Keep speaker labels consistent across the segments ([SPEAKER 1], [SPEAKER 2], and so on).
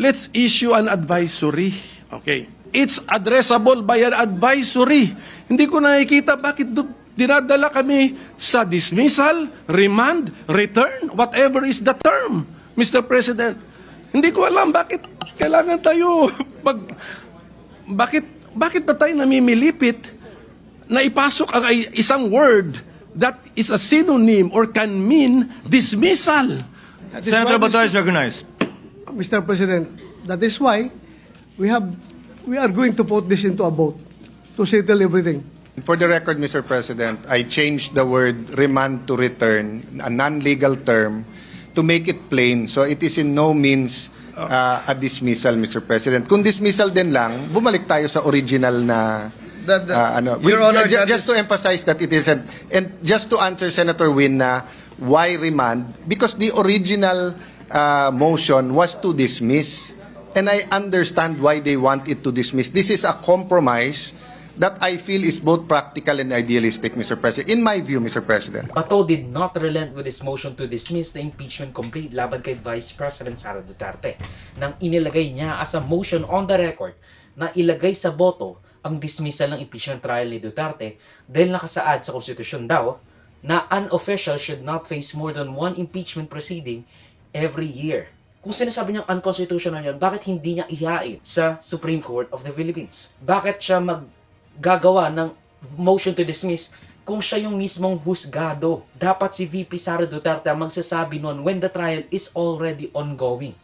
[SPEAKER 1] let's issue an advisory. Okay. It's addressable by an advisory. Hindi ko nakikita bakit dinadala kami sa dismissal, remand, return, whatever is the term, Mr. President. Hindi ko alam bakit kailangan tayo bakit ba tayo namimilipit na ipasok ang isang word that is a synonym or can mean dismissal.
[SPEAKER 2] Senator Bato is recognized.
[SPEAKER 3] Mr. President, that is why we are going to put this into a vote to settle everything.
[SPEAKER 4] For the record, Mr. President, I changed the word remand to return, a non-legal term, to make it plain. So it is in no means a dismissal, Mr. President. Kung dismissal din lang, bumalik tayo sa original na
[SPEAKER 2] Your Honor,
[SPEAKER 4] just to emphasize that it isn't, and just to answer Senator Win na why remand, because the original motion was to dismiss, and I understand why they want it to dismiss. This is a compromise that I feel is both practical and idealistic, Mr. President. In my view, Mr. President.
[SPEAKER 5] Bato did not relent with his motion to dismiss the impeachment complaint laban kay Vice President Sara Duterte nang inilagay niya as a motion on the record na ilagay sa boto ang dismissal ng impeachment trial ni Duterte dahil nakasaad sa konstitusyon daw na an official should not face more than one impeachment proceeding every year. Kung sinasabi niyang unconstitutional yan, bakit hindi niya ihain sa Supreme Court of the Philippines? Bakit siya gagawa ng motion to dismiss kung siya yung mismong husgado? Dapat si VP Sara Duterte ang magsasabi noon when the trial is already ongoing.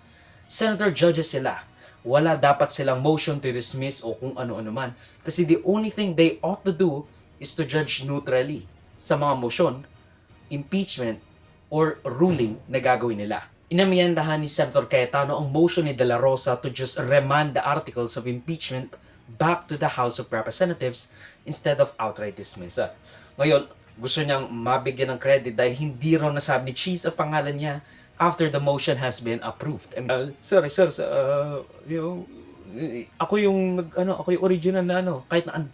[SPEAKER 5] Senator judges sila. Wala dapat silang motion to dismiss o kung ano-ano man. Kasi the only thing they ought to do is to judge neutrally sa mga motion, impeachment, or ruling na gagawin nila. Inamiyandahan ni Senator Cayetano ang motion ni De La Rosa to just remand the articles of impeachment back to the House of Representatives instead of outright dismissal. Ngayon, gusto niyang mabigyan ng credit dahil hindi raw nasabi ni Cheese ang pangalan niya after the motion has been approved. Sir, ako yung original na kahit na